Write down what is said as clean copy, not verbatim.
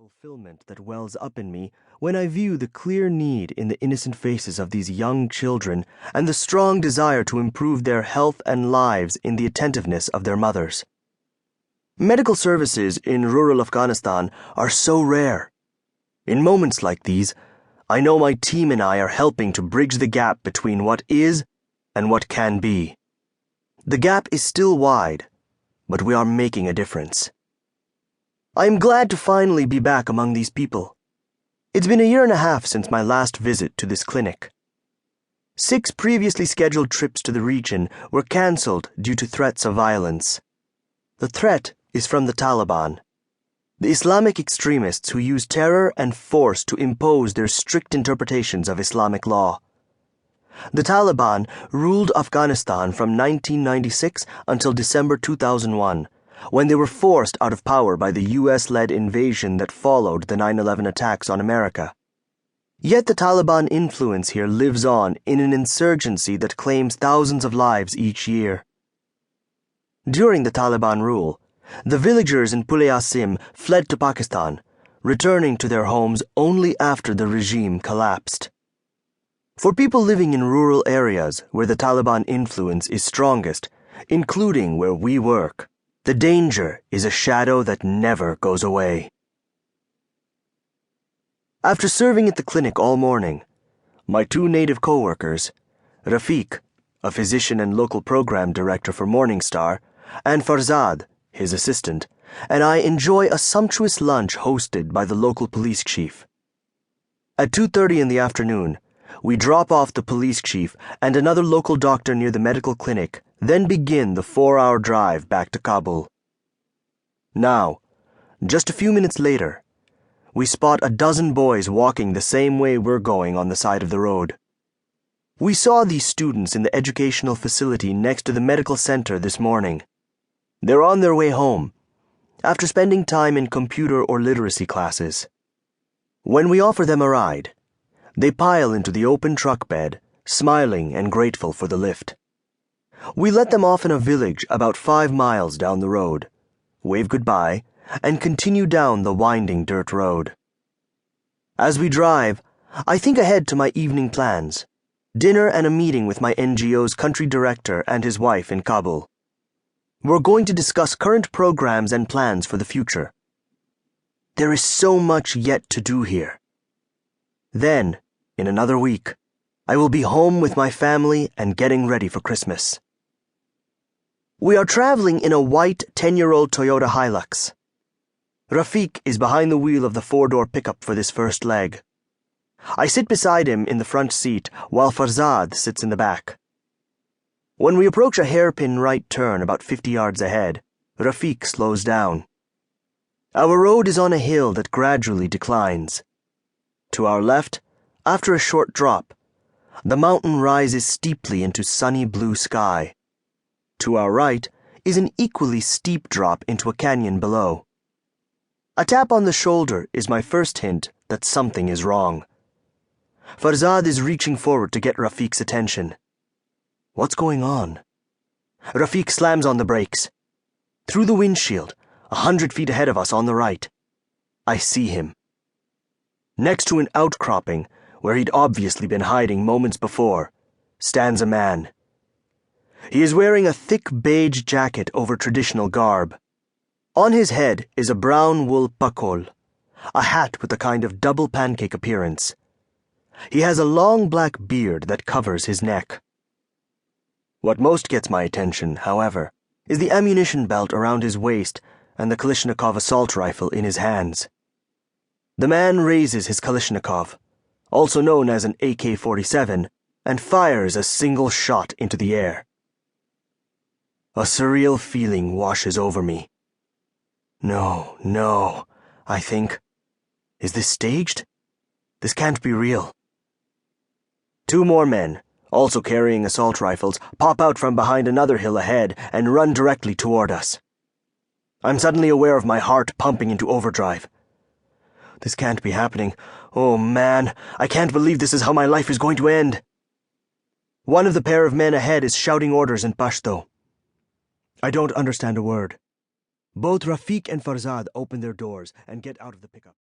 fulfillment that wells up in me when I view the clear need in the innocent faces of these young children and the strong desire to improve their health and lives in the attentiveness of their mothers. Medical services in rural Afghanistan are so rare. In moments like these, I know my team and I are helping to bridge the gap between what is and what can be. The gap is still wide, but we are making a difference. I am glad to finally be back among these people. It's been a year and a half since my last visit to this clinic. 6 previously scheduled trips to the region were cancelled due to threats of violence. The threat is from the Taliban, the Islamic extremists who use terror and force to impose their strict interpretations of Islamic law. The Taliban ruled Afghanistan from 1996 until December 2001, when they were forced out of power by the US-led invasion that followed the 9/11 attacks on America. Yet the Taliban influence here lives on in an insurgency that claims thousands of lives each year. During the Taliban rule, the villagers in Pul Asim fled to Pakistan, returning to their homes only after the regime collapsed. For people living in rural areas where the Taliban influence is strongest, including where we work, the danger is a shadow that never goes away. After serving at the clinic all morning, my 2 native co-workers, Rafiq, a physician and local program director for Morningstar, and Farzad, his assistant, and I enjoy a sumptuous lunch hosted by the local police chief. At 2:30 in the afternoon, we drop off the police chief and another local doctor near the medical clinic, then begin the 4-hour drive back to Kabul. Now, just a few minutes later, we spot a dozen boys walking the same way we're going on the side of the road. We saw these students in the educational facility next to the medical center this morning. They're on their way home, after spending time in computer or literacy classes. When we offer them a ride, they pile into the open truck bed, smiling and grateful for the lift. We let them off in a village about 5 miles down the road, wave goodbye, and continue down the winding dirt road. As we drive, I think ahead to my evening plans, dinner and a meeting with my NGO's country director and his wife in Kabul. We're going to discuss current programs and plans for the future. There is so much yet to do here. Then, in another week, I will be home with my family and getting ready for Christmas. We are traveling in a white 10-year-old Toyota Hilux. Rafiq is behind the wheel of the 4-door pickup for this first leg. I sit beside him in the front seat while Farzad sits in the back. When we approach a hairpin right turn about 50 yards ahead, Rafiq slows down. Our road is on a hill that gradually declines. To our left, after a short drop, the mountain rises steeply into sunny blue sky. To our right is an equally steep drop into a canyon below. A tap on the shoulder is my first hint that something is wrong. Farzad is reaching forward to get Rafiq's attention. What's going on? Rafiq slams on the brakes. Through the windshield, 100 feet ahead of us on the right, I see him. Next to an outcropping, where he'd obviously been hiding moments before, stands a man. He is wearing a thick beige jacket over traditional garb. On his head is a brown wool pakol, a hat with a kind of double pancake appearance. He has a long black beard that covers his neck. What most gets my attention, however, is the ammunition belt around his waist and the Kalashnikov assault rifle in his hands. The man raises his Kalashnikov, also known as an AK-47, and fires a single shot into the air. A surreal feeling washes over me. No, I think. Is this staged? This can't be real. 2 more men, also carrying assault rifles, pop out from behind another hill ahead and run directly toward us. I'm suddenly aware of my heart pumping into overdrive. This can't be happening. Oh man, I can't believe this is how my life is going to end. One of the pair of men ahead is shouting orders in Pashto. I don't understand a word. Both Rafiq and Farzad open their doors and get out of the pickup.